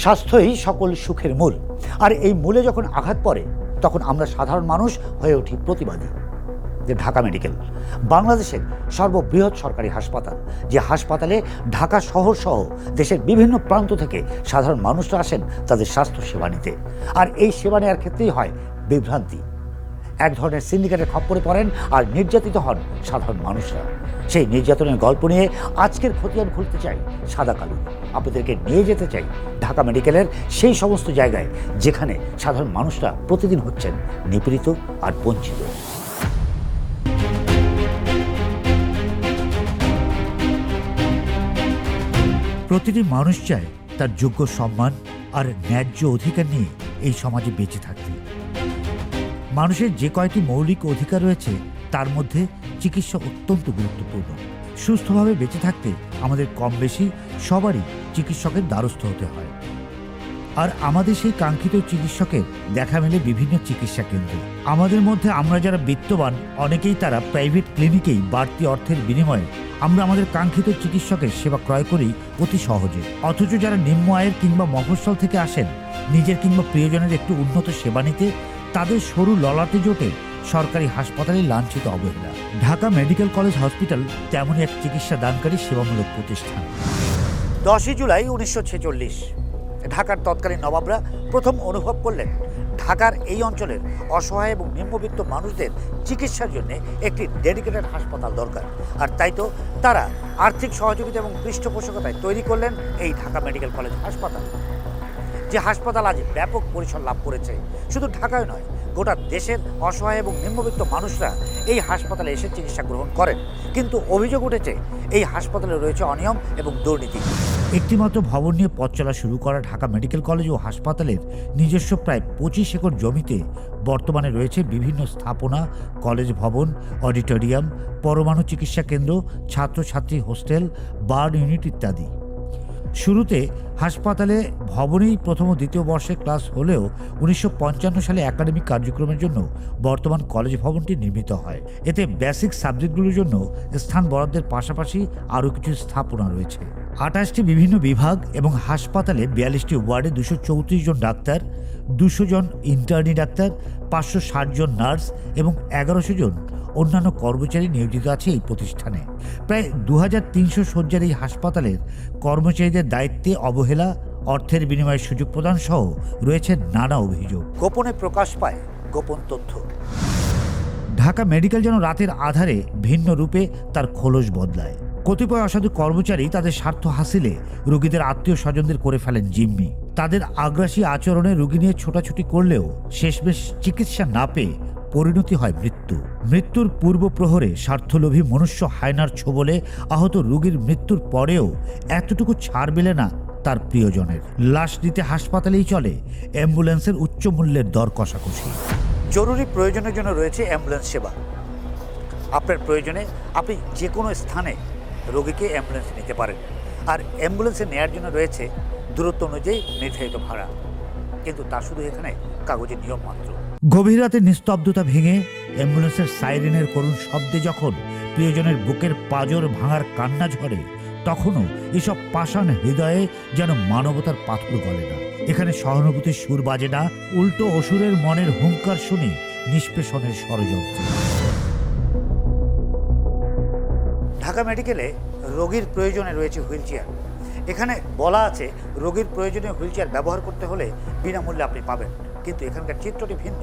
স্বাস্থ্যই সকল সুখের মূল, আর এই মূলে যখন আঘাত পড়ে তখন আমরা সাধারণ মানুষ হয়ে উঠি প্রতিবাদী। যে ঢাকা মেডিকেল বাংলাদেশের সর্ববৃহৎ সরকারি হাসপাতাল, যে হাসপাতালে ঢাকা শহর সহ দেশের বিভিন্ন প্রান্ত থেকে সাধারণ মানুষরা আসেন তাদের স্বাস্থ্য সেবা নিতে, আর এই সেবা নেওয়ার ক্ষেত্রেই হয় বিভ্রান্তি। এক ধরনের সিন্ডিকেটের খপ্পরে পড়েন আর নির্যাতিত হন সাধারণ মানুষরা। সেই নির্যাতনের গল্প নিয়ে আজকের খতিয়ান খুলতে চাই সাদা কালো। আপনাদেরকে নিয়ে যেতে চাই ঢাকা মেডিকেলের সেই সমস্ত জায়গায় যেখানে সাধারণ মানুষরা প্রতিদিন হচ্ছেন নিপীড়িত আর বঞ্চিত। প্রতিটি মানুষ চায় তার যোগ্য সম্মান আর ন্যায্য অধিকার নিয়ে এই সমাজে বেঁচে থাকতে। মানুষের যে কয়টি মৌলিক অধিকার রয়েছে তার মধ্যে চিকিৎসা অত্যন্ত গুরুত্বপূর্ণ। সুস্থভাবে বেঁচে থাকতে আমাদের কম বেশি সবারই চিকিৎসকের দ্বারস্থ হতে হয়, আর আমাদের সেই কাঙ্ক্ষিত চিকিৎসকের দেখা মেলে বিভিন্ন চিকিৎসা কেন্দ্রে। আমাদের মধ্যে আমরা যারা বিত্তবান অনেকেই তারা প্রাইভেট ক্লিনিকেই বাড়তি অর্থের বিনিময়ে আমরা আমাদের কাঙ্ক্ষিত চিকিৎসকের সেবা ক্রয় করি অতি সহজে। অথচ যারা নিম্ন আয়ের কিংবা মফস্বল থেকে আসেন নিজের কিংবা প্রিয়জনের একটু উন্নত সেবা নিতে, তাদের সরু ললাটে জোটে সরকারি হাসপাতালে লাঞ্ছিত অবহেলা। ঢাকা মেডিকেল কলেজ হসপিটাল তেমনই এক চিকিৎসা দানকারী সেবামূলক প্রতিষ্ঠান। 10 জুলাই 1946 ঢাকার তৎকালীন নবাবরা প্রথম অনুভব করলেন ঢাকার এই অঞ্চলের অসহায় এবং নিম্নবিত্ত মানুষদের চিকিৎসার জন্য একটি ডেডিকেটেড হাসপাতাল দরকার। আর তাই তো তারা আর্থিক সহযোগিতা এবং পৃষ্ঠপোষকতায় তৈরি করলেন এই ঢাকা মেডিকেল কলেজ হাসপাতাল, যে হাসপাতাল আজ ব্যাপক পরিসর লাভ করেছে। শুধু ঢাকায় নয়, গোটা দেশের অসহায় এবং নিম্নবিত্ত মানুষরা এই হাসপাতালে এসে চিকিৎসা গ্রহণ করেন। কিন্তু অভিযোগ উঠেছে এই হাসপাতালে রয়েছে অনিয়ম এবং দুর্নীতি। একটিমাত্র ভবন নিয়ে পথ চলা শুরু করা ঢাকা মেডিকেল কলেজ ও হাসপাতালের নিজস্ব প্রায় 25 একর জমিতে বর্তমানে রয়েছে বিভিন্ন স্থাপনা, কলেজ ভবন, অডিটোরিয়াম, পরমাণু চিকিৎসা কেন্দ্র, ছাত্রছাত্রী হোস্টেল, বার্ন ইউনিট ইত্যাদি। শুরুতে হাসপাতালে ভবনেই প্রথম ও দ্বিতীয় বর্ষের ক্লাস হলেও 1955 সালে একাডেমিক কার্যক্রমের জন্য বর্তমান কলেজ ভবনটি নির্মিত হয়। এতে বেসিক সাবজেক্টগুলোর জন্য স্থান বরাদ্দের পাশাপাশি আরও কিছু স্থাপনা রয়েছে। 28টি বিভিন্ন বিভাগ এবং হাসপাতালে 42টি ওয়ার্ডে 234 জন ডাক্তার, 200 জন ইন্টার্নি ডাক্তার, 560 জন নার্স এবং 1100 জন অন্যান্য কর্মচারী নিয়োজিত আছে এই প্রতিষ্ঠানে। প্রায় 2300 শয্যার এই হাসপাতালের কর্মচারীদের দায়িত্বে অবহেলা, অর্থের বিনিময়ে সুযোগ প্রদান সহ রয়েছে নানা অভিযোগ। গোপনে প্রকাশ পায় গোপন তথ্য। ঢাকা মেডিকেল যেন রাতের আধারে ভিন্ন রূপে তার খোলস বদলায়। কতিপয় অসাধু কর্মচারী তাদের স্বার্থ হাসিলে রোগীদের আত্মীয় স্বজনদের করে ফেলেন জিম্মি। তাদের আগ্রাসী আচরণে রোগী নিয়ে ছোটাছুটি করলেও শেষমেশ চিকিৎসা না পেয়ে পরিণতি হয় মৃত্যুর পূর্ব প্রহরে স্বার্থলোভী মনুষ্য হায়নার ছোবলে আহত রোগীর মৃত্যুর পরেও এতটুকু ছাড় মেলে না তার প্রিয়জনের। লাশ দিতে হাসপাতালেই চলে অ্যাম্বুলেন্সের উচ্চ মূল্যের দর কষাকষি। জরুরি প্রয়োজনের জন্য রয়েছে অ্যাম্বুলেন্স সেবা। আপনার প্রয়োজনে আপনি যে কোনো স্থানে রোগীকে অ্যাম্বুলেন্সে নিতে পারেন, আর অ্যাম্বুলেন্সে নেওয়ার জন্য রয়েছে দূরত্ব অনুযায়ী নির্ধারিত ভাড়া। কিন্তু তা শুধু এখানে কাগজের নিয়ম মাত্র। গভীর রাতে নিস্তব্ধতা ভেঙে অ্যাম্বুলেন্সের সাইরেনের করুণ শব্দে যখন প্রিয়জনের বুকের পাঁজর ভাঙার কান্না ঝরে, তখনও এসব পাষাণ হৃদয়ে যেন মানবতার পাথর গলে না। এখানে সহানুভূতির সুর বাজে না, উল্টো অসুরের মনের হুঙ্কার শুনে নিষ্পেষণের ষড়যন্ত্র। ঢাকা মেডিকেলে রোগীর প্রয়োজনে রয়েছে হুইল চেয়ার। এখানে বলা আছে রোগীর প্রয়োজনে হুইল চেয়ার ব্যবহার করতে হলে বিনামূল্যে আপনি পাবেন, কিন্তু এখানকার চিত্রটি ভিন্ন।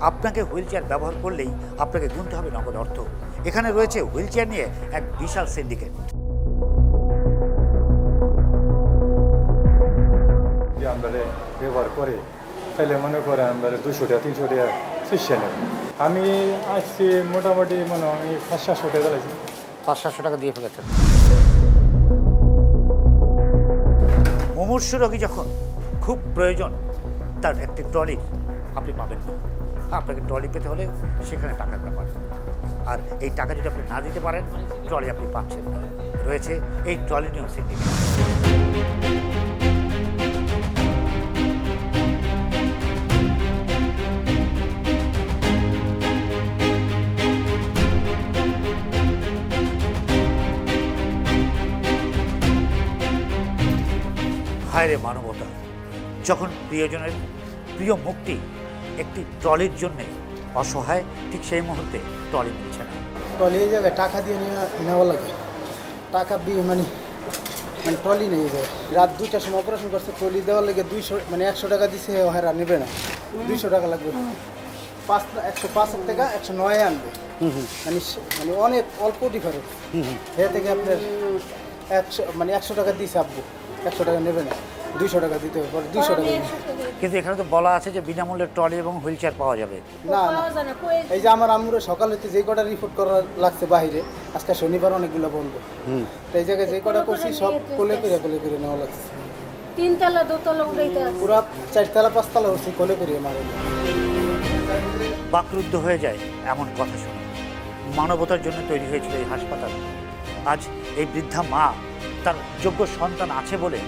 আপনাকে হুইল চেয়ার ব্যবহার করলেই আপনাকে গুনতে হবে নগদ অর্থ। এখানে রয়েছে হুইল চেয়ার নিয়ে এক বিশাল সিন্ডিকেট। আমরা ব্যবহার করে তাহলে মনে করে আমরা 200 টাকা 300 টাকা চিকিৎসা নেব। আমি আসছি মোটামুটি মনে হয় 500-700 টাকা লাগছে। 500-700 টাকা দিয়ে ফেলেছেন। মুমূর্ষু রোগী যখন খুব প্রয়োজন তার একটি ট্রলি আপনি পাবেন না। আপনাকে ট্রলি পেতে হলে সেখানে টাকার ব্যাপার, আর এই টাকা যদি আপনি না দিতে পারেন ট্রলি আপনি পাচ্ছেন না। রয়েছে এই ট্রলি নিয়েও সিন্ডিকেট। হায় রে মানবতা, যখন প্রিয়জনের প্রিয় মুখটি একটি ট্রলির জন্যে অসহায়, ঠিক সেই মুহূর্তে ট্রলি মিলছে না। ট্রলি এই জায়গায় টাকা দিয়ে নেওয়া লাগে, টাকা মানে ট্রলি নেই যায়। রাত 2টার সময় অপারেশন করছে, ট্রলি দেওয়ার লাগে 100 টাকা দিছে, ওরা নেবে না, 200 টাকা লাগবে। 105 টাকা 109 আনবে, মানে অনেক অল্প ডিফারেন্স। এ থেকে আপনার 100 টাকা দিছে আব্বু, 100 টাকা নেবে না, 200 টাকা দিতে হবে, পরে 200 টাকা নেবে। কিন্তু এখানে তো বলা আছে যে বিনামূল্যে ট্রলি এবং হুইল চেয়ার পাওয়া যাবে। না, এই যে আমার আম্মুরে সকালে যে কটা রিপোর্ট করা লাগছে বাহিরে, আজকে শনিবার অনেকগুলো বন্ধ, তো এই জায়গায় যে কটা করছি সব কোলে করে নেওয়া লাগছে। 3 তলা 2 তলা উঠাইতে আছে, পুরা 4 তলা 5 তলা হচ্ছে কোলে করে মারে। বাকরুদ্ধ হয়ে যায় এমন কথা শুনে। মানবতার জন্য তৈরি হয়েছিল এই হাসপাতাল। আজ এই বৃদ্ধা মা তার যোগ্য সন্তান আছে বলে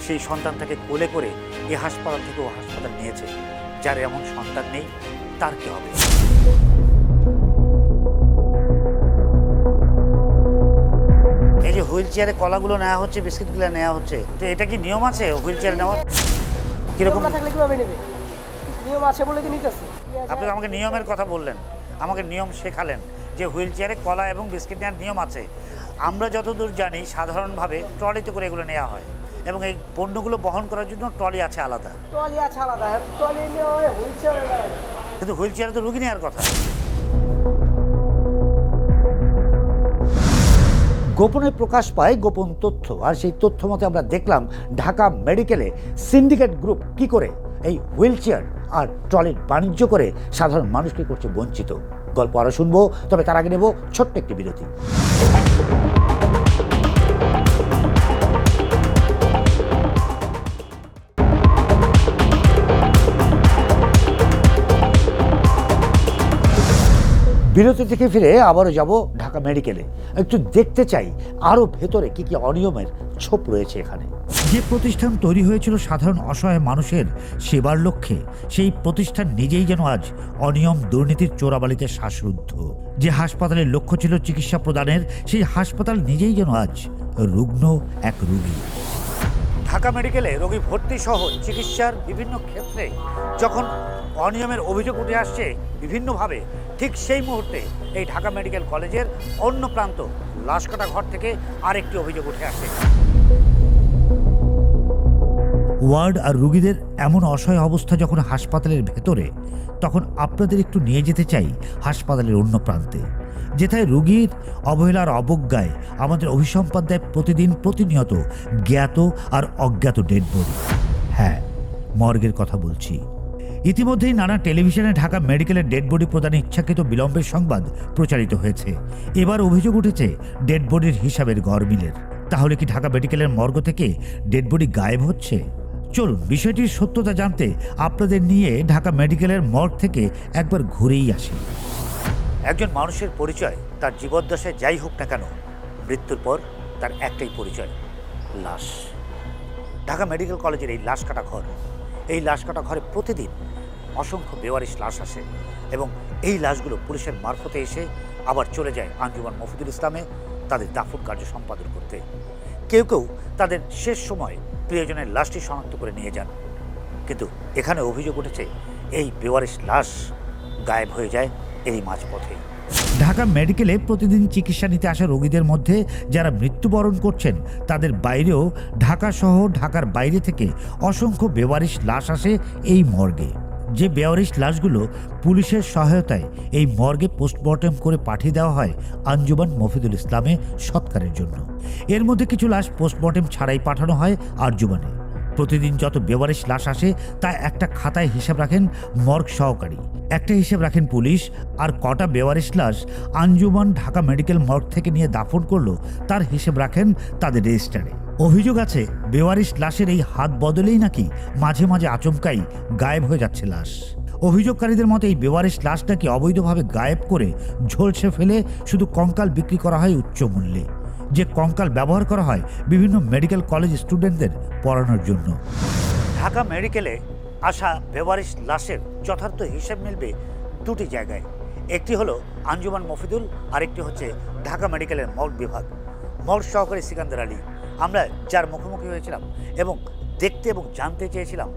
সেই সন্তানটাকে কোলে করে এই হাসপাতাল থেকে ও হাসপাতাল নিয়েছে। যার এমন সন্তান নেই তার কি হবে? এই যে হুইল চেয়ারে কলাগুলো নেওয়া হচ্ছে, বিস্কিটগুলো নেওয়া হচ্ছে, তো এটা কি নিয়ম আছে হুইল চেয়ার নেওয়ার? কিরকম থাকলে কিভাবে নেবে? নিয়ম আছে বলে কি নিতেছে? আপনি আমাকে নিয়মের কথা বললেন, আমাকে নিয়ম শেখালেন যে হুইল চেয়ারে কলা এবং বিস্কিট নেওয়ার নিয়ম আছে। আমরা যতদূর জানি সাধারণভাবে ট্রলিতে করে এগুলো নেওয়া হয় এবং এই পণ্যগুলো বহন করার জন্য ট্রলি আছে আলাদা। ট্রলি আছে আলাদা, ট্রলি নিয়ে হুইল চেয়ারে কিন্তু হুইল চেয়ারে তো রুগী নেওয়ার কথা। গোপনে প্রকাশ পায় গোপন তথ্য, আর সেই তথ্য মতে আমরা দেখলাম ঢাকা মেডিকেলে সিন্ডিকেট গ্রুপ কি করে এই হুইল চেয়ার আর ট্রলির বাণিজ্য করে সাধারণ মানুষকে করছে বঞ্চিত। গল্প আরও শুনবো, তবে তার আগে নেব ছোট্ট একটি বিরতি। বিরতি থেকে ফিরে আবারও যাব ঢাকা মেডিকেলে। একটু দেখতে চাই আরও ভেতরে কি কি অনিয়মের ছোপ রয়েছে এখানে। যে প্রতিষ্ঠান তৈরি হয়েছিল সাধারণ অসহায় মানুষের সেবার লক্ষ্যে, সেই প্রতিষ্ঠান নিজেই যেন আজ অনিয়ম দুর্নীতির চোরাবালিতে শ্বাসরুদ্ধ। যে হাসপাতালের লক্ষ্য ছিল চিকিৎসা প্রদানের, সেই হাসপাতাল নিজেই যেন আজ রুগ্ন এক রোগী। ঢাকা মেডিকেলে রোগী ভর্তি সহ চিকিৎসার বিভিন্ন ক্ষেত্রে যখন অনিয়মের অভিযোগ উঠে আসছে বিভিন্নভাবে, ঠিক সেই মুহূর্তে এই ঢাকা মেডিকেল কলেজের অন্য প্রান্ত লাশকাটা ঘর থেকে আরেকটি অভিযোগ উঠে আসে। ওয়ার্ড আর রোগীদের এমন অসহায় অবস্থা যখন হাসপাতালের ভেতরে, তখন আপনাদের একটু নিয়ে যেতে চাই হাসপাতালের অন্য প্রান্তে, যেথায় রোগীর অবহেলার অবজ্ঞায় আমাদের অভিসম্পাদ দেয় প্রতিদিন প্রতিনিয়ত জ্ঞাত আর অজ্ঞাত ডেড বডি। হ্যাঁ, মর্গের কথা বলছি। ইতিমধ্যেই নানা টেলিভিশনে ঢাকা মেডিকেলের ডেড বডি প্রদানে ইচ্ছাকৃত বিলম্বের সংবাদ প্রচারিত হয়েছে। এবার অভিযোগ উঠেছে ডেড বডির হিসাবের গরমিলের। তাহলে কি ঢাকা মেডিকেলের মর্গ থেকে ডেড বডি গায়েব হচ্ছে? চলুন বিষয়টির সত্যতা জানতে আপনাদের নিয়ে ঢাকা মেডিকেলের মর্গ থেকে একবার ঘুরেই আসি। একজন মানুষের পরিচয় তার জীবদ্দশায় যাই হোক না কেন, মৃত্যুর পর তার একটাই পরিচয়, লাশ। ঢাকা মেডিকেল কলেজের এই লাশ কাটা ঘর, এই লাশ কাটা ঘরে প্রতিদিন অসংখ্য বেওয়ারিশ লাশ আসে এবং এই লাশগুলো পুলিশের মারফতে এসে আবার চলে যায় আঞ্জুমান মফিদুল ইসলামে তাদের দাফন কার্য সম্পাদন করতে। কেউ কেউ তাদের শেষ সময় প্রিয়জনের লাশটি শনাক্ত করে নিয়ে যান। কিন্তু এখানে অভিযোগ উঠেছে এই বেওয়ারিশ লাশ গায়েব হয়ে যায় এই মাঝপথে। ঢাকা মেডিকেলে প্রতিদিন চিকিৎসা নিতে আসা রোগীদের মধ্যে যারা মৃত্যুবরণ করছেন, তাদের বাইরেও ঢাকা সহ ঢাকার বাইরে থেকে অসংখ্য বেওয়ারিশ লাশ আসে এই মর্গে। যে বেওয়ারিশ লাশগুলো পুলিশের সহায়তায় এই মর্গে পোস্টমর্টেম করে পাঠিয়ে দেওয়া হয় আঞ্জুমান মফিদুল ইসলামে সৎকারের জন্য। এর মধ্যে কিছু লাশ পোস্টমর্টেম ছাড়াই পাঠানো হয় আঞ্জুমানে। প্রতিদিন যত বেওয়ারিশ লাশ আসে তা একটা খাতায় হিসাব রাখেন মর্গ সহকারী, একটা হিসেব রাখেন পুলিশ, আর কটা বেওয়ারিশ লাশ আঞ্জুমান ঢাকা মেডিকেল মর্গ থেকে নিয়ে দাফন করলো তার হিসেব রাখেন তাদের রেজিস্টারে। অভিযোগ আছে বেওয়ারিশ লাশের এই হাত বদলেই নাকি মাঝে মাঝে আচমকাই গায়েব হয়ে যাচ্ছে লাশ। অভিযোগকারীদের মতে এই বেওয়ারিশ লাশ নাকি অবৈধভাবে গায়েব করে ঝলসে ফেলে শুধু কঙ্কাল বিক্রি করা হয় উচ্চ মূল্যে, যে কঙ্কাল ব্যবহার করা হয় বিভিন্ন মেডিকেল কলেজ স্টুডেন্টদের পড়ানোর জন্য। ঢাকা মেডিকেলে আসা বেওয়ারিশ লাশের যথার্থ হিসেব মিলবে দুটি জায়গায়, একটি হলো আঞ্জুমান মফিদুল, আরেকটি হচ্ছে ঢাকা মেডিকেলের মর্গ বিভাগ। মর্গ সহকারী সিকান্দার আলী আমরা যার মুখোমুখি হয়েছিলাম এবং দেখতে এবং জানতে চেয়েছিলাম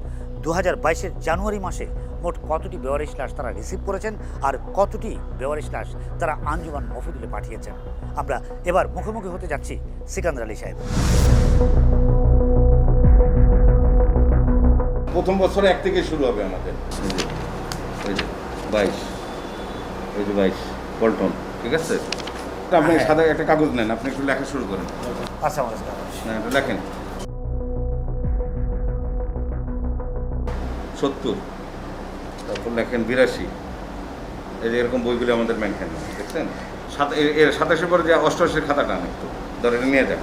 2022-এর জানুয়ারি মাসে মোট কতটি বেওয়ারিশ লাশ তারা রিসিভ করেছেন আর কতটি বেওয়ারিশ লাশ তারা আঞ্জুমান মফিদুলে পাঠিয়েছেন। আমরা এবার মুখোমুখি হতে যাচ্ছি সিকান্দার আলী সাহেব। প্রথম বছর 1 থেকে শুরু হবে আমাদের। এই যে 22, এই যে 22 পল্টন, ঠিক আছে? তা আপনি সাদা একটা কাগজ নেন, আপনি একটু লেখা শুরু করেন। আচ্ছা, আমার কাছে হ্যাঁ, একটু লেখেন। 70, তারপর লেখেন 82। এই যে এরকম বইগুলো আমাদের মেনটেন, দেখছেন? 27 পরে যে 88-এর খাতাটা আনেন একটু, ধরে নিয়ে যান।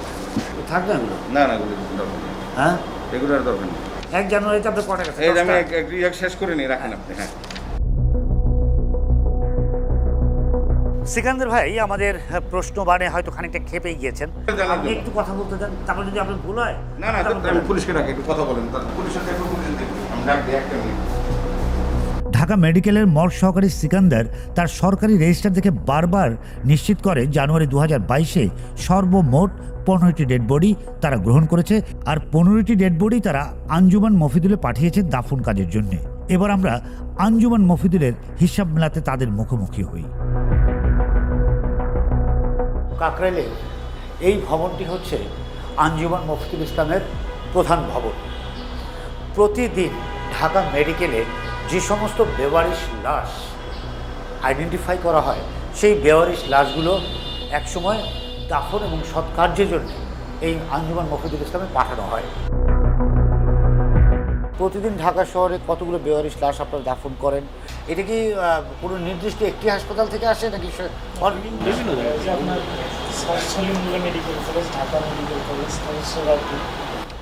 থাকবে না? না না, এগুলো দরকার নেই। হ্যাঁ, এগুলো আর দরকার নেই। 1 জানুয়ারিতে আপনি কটা গেছে? এই যে আমি এক শেষ করে নিই, রাখেন আপনি। হ্যাঁ, সিকান্দার ভাই আমাদের প্রশ্ন বানে হয়তো খানিকটা খেপেই গিয়েছেন, আপনি একটু কথা বলতে দেন, তারপর যদি আপনার ভুল হয়। না না, আমি পুলিশকে ডাকি, একটু কথা বলেন। পুলিশের কাছে পুলিশ দেখি, আমি ডাক দিই একটা মিনিট। ঢাকা মেডিকেলের মর্গ সহকারী সিকান্দার তার সরকারি রেজিস্টার দেখে বারবার নিশ্চিত করে জানুয়ারি 2022-এ সর্বমোট 15টি ডেড বডি তারা গ্রহণ করেছে আর 15টি ডেড বডি তারা আঞ্জুমান মফিদুলে পাঠিয়েছে দাফন কাজের জন্য। এবার আমরা আঞ্জুমান মফিদুলের হিসাব মেলাতে তাদের মুখোমুখি হই। কাকরাইলের এই ভবনটি হচ্ছে আঞ্জুমান মফিদুল ইসলামের প্রধান ভবন। প্রতিদিন ঢাকা মেডিকেলে যে সমস্ত বেওয়ারিশ লাশ আইডেন্টিফাই করা হয়, সেই বেওয়ারিশ লাশগুলো একসময় দাফন এবং সৎকার্যের জন্য এই আঞ্জুমান মফিদুল ইসলামে পাঠানো হয়। প্রতিদিন ঢাকা শহরে কতগুলো বেওয়ারিশ লাশ আপনারা দাফন করেন? এটা কি কোনো নির্দিষ্ট একটি হাসপাতাল থেকে আসে নাকি বিভিন্ন জায়গায়? আপনার Salimullah medical college, Dhaka medical college, Suhrawardy,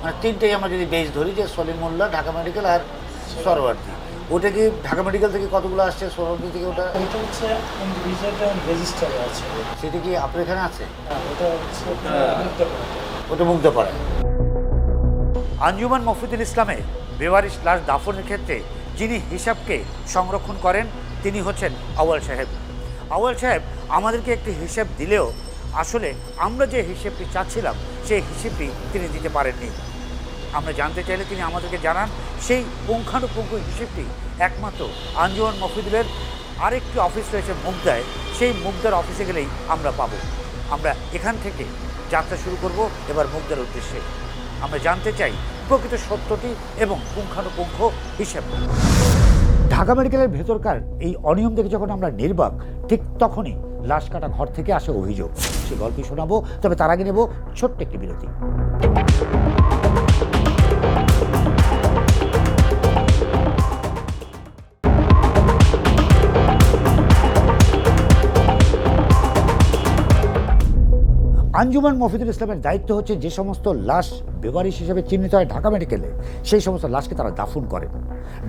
মানে তিনটেই আমরা যদি বেস ধরি যে সলিমুল্লাহ, ঢাকা মেডিকেল আর সোহরাওয়ার্দী, ওটা কি ঢাকা মেডিকেল থেকে কতগুলো আসছে, সোহরাওয়ার্দী থেকে? ওটা হচ্ছে ইন্ডিভিজুয়াল রেজিস্টারে আছে। সেটা কি আপনার এখানে আছে? ওটা হচ্ছে ওটা মুগ্ধপাড়া। আঞ্জুমান মফিদুল ইসলামে বেওয়ারিশ লাশ দাফনের ক্ষেত্রে যিনি হিসাবকে সংরক্ষণ করেন তিনি হচ্ছেন আউয়াল সাহেব। আউয়াল সাহেব আমাদেরকে একটি হিসাব দিলেও আসলে আমরা যে হিসেবটি চাচ্ছিলাম সেই হিসেবটি তিনি দিতে পারেননি। আমরা জানতে চাইলে তিনি আমাদেরকে জানান সেই পুঙ্খানুপুঙ্খ হিসেবটি একমাত্র আঞ্জুমান মফিদুলের আরেকটি অফিস রয়েছে মুগদায়, সেই মুগদার অফিসে গেলেই আমরা পাবো। আমরা এখান থেকে যাত্রা শুরু করব এবার মুগদার উদ্দেশ্যে। আমরা জানতে চাই প্রকৃত সত্যটি এবং পুঙ্খানুপুঙ্খ হিসেব। ঢাকা মেডিকেলের ভেতরকার এই অনিয়ম দেখে যখন আমরা নির্বাক, ঠিক তখনই লাশ কাটা ঘর থেকে আসে অভিযোগ। সে গল্পই শোনাবো, তবে তার আগে নেব ছোট্ট একটি বিরতি। আঞ্জুমান মফিদুল ইসলামের দায়িত্ব হচ্ছে যে সমস্ত লাশ বেওয়ারিশ হিসেবে চিহ্নিত হয় ঢাকা মেডিকেলে, সেই সমস্ত লাশকে তারা দাফন করেন।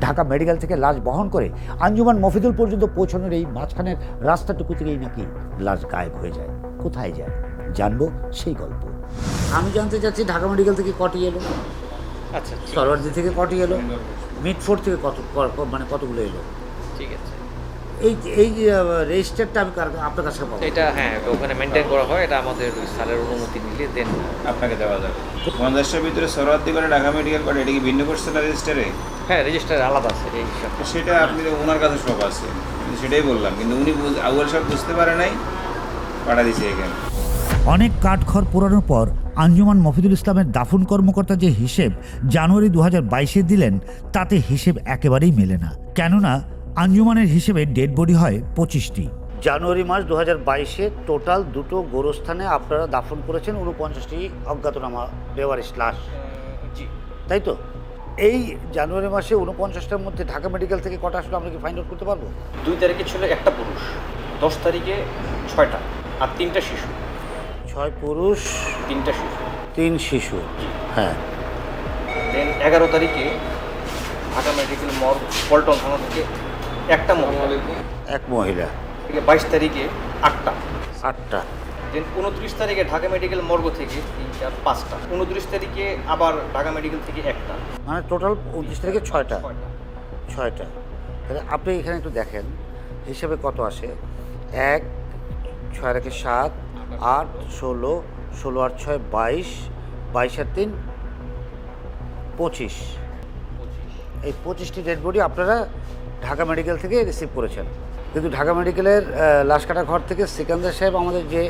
ঢাকা মেডিকেল থেকে লাশ বহন করে আঞ্জুমান মফিদুল পর্যন্ত পৌঁছানোর এই মাঝখানের রাস্তাটুকু থেকেই নাকি লাশ গায়েব হয়ে যায়। কোথায় যায় জানবো সেই গল্প। আমি জানতে চাচ্ছি ঢাকা মেডিকেল থেকে কটি এলো? আচ্ছা, সরওয়ার্দী থেকে কটি এলো? মিডফোর্ড থেকে কতগুলো এলো? ঠিক আছে। এই রেজিস্টারটা আমি আপনার কাছে পাবো? এটা হ্যাঁ, ওখানে মেনটেন করা হয়, এটা আমাদের স্যারের অনুমতি নিলে দেন আপনাকে দেওয়া যাবে। 50টার ভিতরে সরওয়ার্দী করে ঢাকা মেডিকেল করে, এটা কি ভিন্ন করছে না রেজিস্টারে? হ্যাঁ, রেজিস্টার আলাদা আছে এই হিসাব। সেটা আপনি ওনার কাছে সব আছে, কিন্তু সেটাই বললাম, কিন্তু উনি আউয়াল সাহেব বুঝতে পারে নাই, পাঠা দিছে এখানে। অনেক কাঠখড় পোড়ানোর পর আঞ্জুমান মফিদুল ইসলামের দাফন কর্মকর্তা যে হিসেব জানুয়ারি 2022-এ দিলেন, তাতে হিসেব একেবারেই মেলে না। কেননা আঞ্জুমানের হিসেবে ডেড বডি হয় 25টি। জানুয়ারি মাস 2022-এ টোটাল দুটো গোরস্থানে আপনারা দাফন করেছেন 49টি অজ্ঞাতনামা বেওয়ারিশ লাশ, জি তাই তো? এই জানুয়ারি মাসে 49টার মধ্যে ঢাকা মেডিকেল থেকে কটা আসলে আমরা কি ফাইন্ড আউট করতে পারবো? 2 তারিখে ছিল একটা পুরুষ, 10 তারিখে 6টা আর 3টা শিশু। 6 পুরুষ, 3টা শিশু, 3 শিশু। হ্যাঁ। দেন 11 তারিখে ঢাকা মেডিকেল মর্গ পল্টন থানা থেকে একটা মহিলা, এক মহিলা। 22 তারিখে 8টা। দেন 29 তারিখে ঢাকা মেডিকেল মর্গ থেকে 3টা 5টা, 29 তারিখে আবার ঢাকা মেডিকেল থেকে একটা, মানে টোটাল 29 তারিখে 6টা। তাহলে আপনি এখানে একটু দেখেন হিসেবে কত আসে। 1, 6 রেখে 7, 8, 16, 16 আর 6 22, 22 আর 3 25, এই 25টি ডেড বডি আপনারা ঢাকা মেডিকেল থেকে রিসিভ করেছেন। কিন্তু ঢাকা মেডিকেলের লাশ কাটা ঘর থেকে সিকান্দার সাহেব আমাদের যে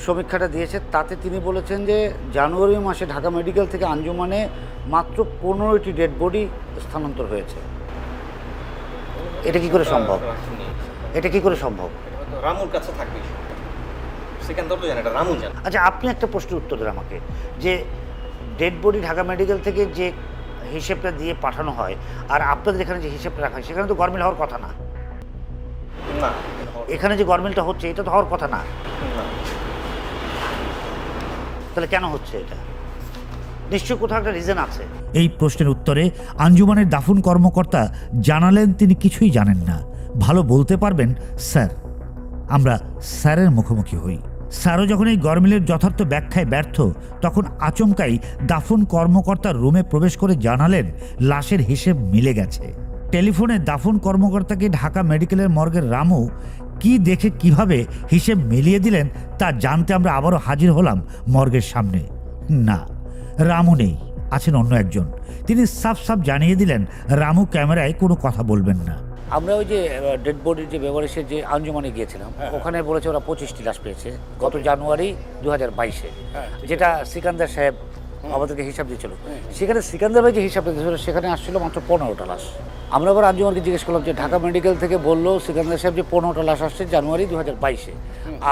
সমীক্ষাটা দিয়েছে তাতে তিনি বলেছেন যে জানুয়ারি মাসে ঢাকা মেডিকেল থেকে আঞ্জুমানে মাত্র 15টি ডেড বডি স্থানান্তর হয়েছে। এটা কি করে সম্ভব? এটা কি করে সম্ভব? রামুর কাছে থাকবে, সিকান্দার তো জানে, এটা রামু জানে। আচ্ছা, আপনি একটা প্রশ্নের উত্তর দেন আমাকে, যে ডেড বডি ঢাকা মেডিকেল থেকে যে হিসেবটা দিয়ে পাঠানো হয় আর আপনাদের এখানে যে হিসেবটা রাখা হয় সেখানে তো গরমিল হওয়ার কথা না। না, এখানে যে গরমিলটা হচ্ছে এটা তো হওয়ার কথা না। তাহলে কেন হচ্ছে এটা? নিশ্চয় কোথাও একটা রিজন আছে। এই প্রশ্নের উত্তরে আঞ্জুমানের দাফন কর্মকর্তা জানালেন তিনি কিছুই জানেন না, ভালো বলতে পারবেন স্যার। আমরা স্যারের মুখোমুখি হই। স্যারও যখন এই গরমিলের যথার্থ ব্যাখ্যায় ব্যর্থ, তখন আচমকাই দাফন কর্মকর্তার রুমে প্রবেশ করে জানালেন লাশের হিসেব মিলে গেছে। টেলিফোনে দাফন কর্মকর্তাকে ঢাকা মেডিকেলের মর্গের রামু কি দেখে কিভাবে হিসেব মিলিয়ে দিলেন তা জানতে আমরা আবারও হাজির হলাম মর্গের সামনে। না, রামু নেই, আছেন অন্য একজন। তিনি সাফ সাফ জানিয়ে দিলেন রামু ক্যামেরায় কোনো কথা বলবেন না। আমরা ওই যে ডেড বডির যে বেভারেজের যে আঞ্জুমানে গিয়েছিলাম, ওখানে বলেছে ওরা 25টি লাশ পেয়েছে গত জানুয়ারি 2022-এ, যেটা সিকান্দার সাহেব আমাদেরকে হিসাব দিয়েছিল। সেখানে সিকান্দার ভাই যে হিসাবটা দিয়েছিল সেখানে আসছিল মাত্র 15টা লাশ। আমরা আবার আঞ্জুমানকে জিজ্ঞেস করলাম যে ঢাকা মেডিকেল থেকে বললো সিকান্দার সাহেব যে 15টা লাশ আসছে জানুয়ারি 2022-এ,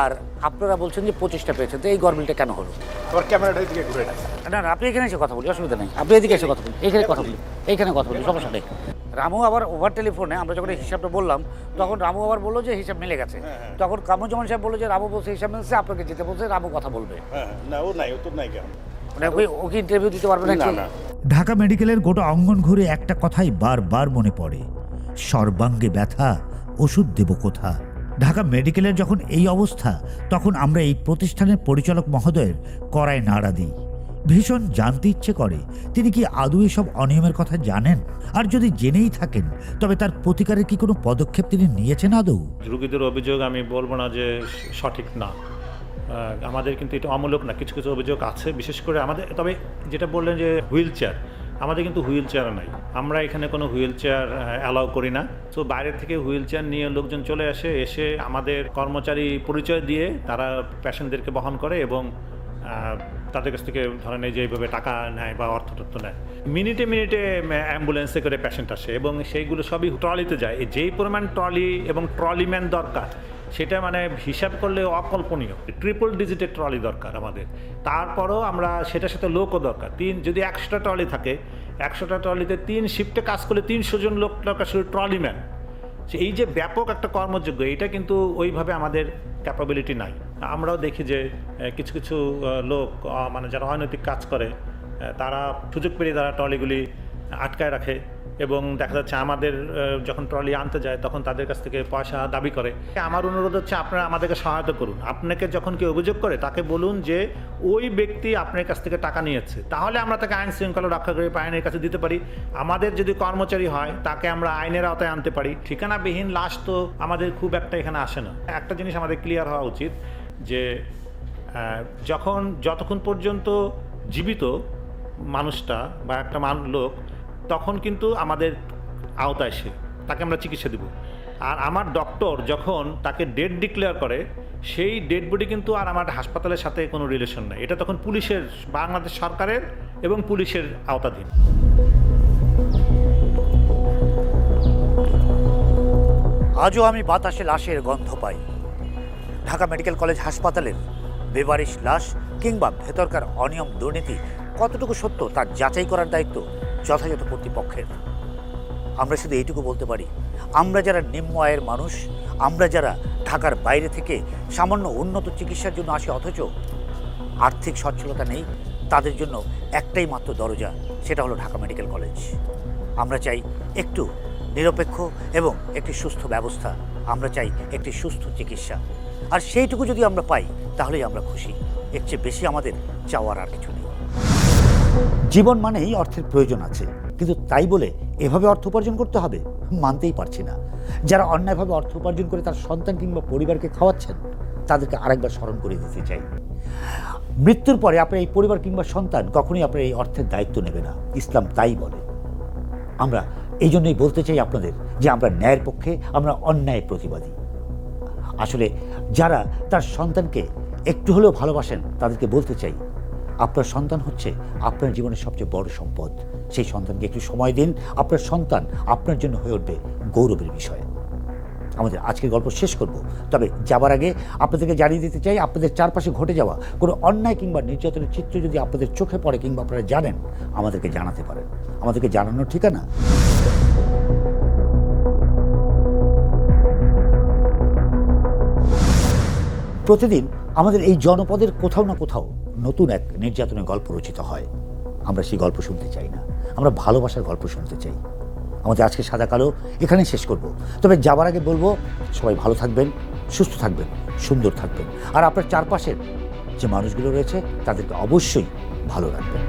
আর আপনারা বলছেন যে 25টা পেয়েছেন, তো এই গরমিলটা কেন হলো? আবার ক্যামেরাটা দিকে ঘুরে না, আপনি এখানে এসে কথা বলি, অসুবিধা নেই। আপনি এদিকে এসে কথা বলি, এইখানে কথা বলি, এইখানে কথা বলি, সমস্যা নেই। রামু আবার ওভার টেলিফোনে আমরা যখন এই হিসাবটা বললাম তখন রামু আবার বললো যে হিসাব মিলে গেছে। তখন কামরুজ্জামান সাহেব বললো যে রামু বলছে হিসাব মিলছে, আপনাকে যেতে বলছে, রামু কথা বলবে। না, ও নাই, ও তো নাই কেন, মানে ওকে ইন্টারভিউ দিতে পারবে না। না। ঢাকা মেডিকেলের গোটা অঙ্গন ঘুরে একটা কথাই বারবার মনে পড়ে, সর্বাঙ্গে ব্যথা, ওষুধ দেব কোথা। ঢাকা মেডিকেলের যখন এই অবস্থা, তখন আমরা এই প্রতিষ্ঠানের পরিচালক মহোদয়ের কড়ায় নাড়া দিই। ভীষণ জানতে ইচ্ছে করে তিনি কি আদৌ এসব অনিয়মের কথা জানেন, আর যদি জেনেই থাকেন তবে তার প্রতিকারের কি কোনো পদক্ষেপ তিনি নিয়েছেন আদৌ? রোগীদের অভিযোগ আমি বলবো না যে সঠিক না, আমাদের কিন্তু এটা অমূলক না, কিছু কিছু অভিযোগ আছে। বিশেষ করে আমাদের, তবে যেটা বললেন যে হুইল চেয়ার, আমাদের কিন্তু হুইল চেয়ার নাই, আমরা এখানে কোনো হুইল চেয়ার অ্যালাউ করি না। তো বাইরে থেকে হুইল চেয়ার নিয়ে লোকজন চলে এসে আমাদের কর্মচারী পরিচয় দিয়ে তারা পেশেন্টদেরকে বহন করে এবং তাদের কাছ থেকে ধরেন এই যে এইভাবে টাকা নেয় বা অর্থ নেয়। মিনিটে মিনিটে অ্যাম্বুলেন্সে করে পেশেন্ট আসে এবং সেইগুলো সবই ট্রলিতে যায়। যেই পরিমাণ ট্রলি এবং ট্রলিম্যান দরকার সেটা মানে হিসাব করলে অকল্পনীয়। ট্রিপল ডিজিটের ট্রলি দরকার আমাদের। তারপরও আমরা সেটার সাথে লোকও দরকার। যদি 100টা ট্রলি থাকে, 100টা ট্রলিতে 3 শিফটে কাজ করলে 300 জন লোক দরকার, শুধু ট্রলিম্যান। এই যে ব্যাপক একটা কর্মযোগ্য, এটা কিন্তু ওইভাবে আমাদের ক্যাপাবিলিটি নাই। আমরাও দেখি যে কিছু কিছু লোক মানে যারা অনৈতিক কাজ করে তারা সুযোগ পেয়ে তারা ট্রলিগুলি আটকায় রাখে এবং দেখা যাচ্ছে আমাদের যখন ট্রলি আনতে যায় তখন তাদের কাছ থেকে পয়সা দাবি করে। আমার অনুরোধ হচ্ছে আপনারা আমাদেরকে সহায়তা করুন। আপনাকে যখন কেউ অভিযোগ করে তাকে বলুন যে ওই ব্যক্তি আপনার কাছ থেকে টাকা নিয়েছে, তাহলে আমরা তাকে আইন শৃঙ্খলা রক্ষাকারী আইনের কাছে দিতে পারি। আমাদের যদি কর্মচারী হয় তাকে আমরা আইনের আওতায় আনতে পারি। ঠিকানাবিহীন লাশ তো আমাদের খুব একটা এখানে আসে না। একটা জিনিস আমাদের ক্লিয়ার হওয়া উচিত যে যতক্ষণ পর্যন্ত জীবিত মানুষটা বা একটা লোক, তখন কিন্তু আমাদের আওতায় সে, তাকে আমরা চিকিৎসা দেব। আর আমার ডক্টর যখন তাকে ডেড ডিক্লেয়ার করে, সেই ডেড বডি কিন্তু আর আমার হাসপাতালের সাথে কোনো রিলেশন নেই। এটা তখন পুলিশের, বাংলাদেশ সরকারের এবং পুলিশের আওতাধীন। আজও আমি বাতাসে লাশের গন্ধ পাই। ঢাকা মেডিকেল কলেজ হাসপাতালের বেবারিশ লাশ কিংবা ভেতরকার অনিয়ম দুর্নীতি কতটুকু সত্য তা যাচাই করার দায়িত্ব যথাযথ কর্তৃপক্ষের। আমরা শুধু এইটুকু বলতে পারি, আমরা যারা নিম্ন আয়ের মানুষ, আমরা যারা ঢাকার বাইরে থেকে সামান্য উন্নত চিকিৎসার জন্য আসি অথচ আর্থিক সচ্ছলতা নেই, তাদের জন্য একটাই মাত্র দরজা, সেটা হলো ঢাকা মেডিকেল কলেজ। আমরা চাই একটু নিরপেক্ষ এবং একটি সুস্থ ব্যবস্থা, আমরা চাই একটি সুস্থ চিকিৎসা। আর সেইটুকু যদি আমরা পাই তাহলেই আমরা খুশি। এর চেয়ে বেশি আমাদের চাওয়ার আর কিছু নেই। জীবন মানেই অর্থের প্রয়োজন আছে, কিন্তু তাই বলে এভাবে অর্থ উপার্জন করতে হবে মানতেই পারছি না। যারা অন্যায়ভাবে অর্থ উপার্জন করে তার সন্তান কিংবা পরিবারকে খাওয়াচ্ছেন, তাদেরকে আরেকবার স্মরণ করে দিতে চাই। মৃত্যুর পরে আপনার এই পরিবার কিংবা সন্তান কখনোই আপনার এই অর্থের দায়িত্ব নেবে না, ইসলাম তাই বলে। আমরা এই জন্যই বলতে চাই আপনাদের যে আমরা ন্যায়ের পক্ষে, আমরা অন্যায়ের প্রতিবাদী। আসলে যারা তার সন্তানকে একটু হলেও ভালোবাসেন তাদেরকে বলতে চাই, আপনার সন্তান হচ্ছে আপনার জীবনের সবচেয়ে বড় সম্পদ। সেই সন্তানকে একটু সময় দিন, আপনার সন্তান আপনার জন্য হয়ে উঠবে গৌরবের বিষয়। আমাদের আজকের গল্প শেষ করব, তবে যাবার আগে আপনাদেরকে জানিয়ে দিতে চাই, আপনাদের চারপাশে ঘটে যাওয়া কোনো অন্যায় কিংবা নির্যাতনের চিত্র যদি আপনাদের চোখে পড়ে কিংবা আপনারা জানেন, আমাদেরকে জানাতে পারেন। আমাদেরকে জানানোর ঠিকানা প্রতিদিন আমাদের এই জনপদের কোথাও না কোথাও নতুন এক নির্যাতনের গল্প রচিত হয়। আমরা সেই গল্প শুনতে চাই না, আমরা ভালোবাসার গল্প শুনতে চাই। আমাদের আজকে সাদা কালো এখানেই শেষ করব, তবে যাবার আগে বলবো সবাই ভালো থাকবেন, সুস্থ থাকবেন, সুন্দর থাকবেন, আর আপনার চারপাশের যে মানুষগুলো রয়েছে তাদেরকে অবশ্যই ভালো রাখবেন।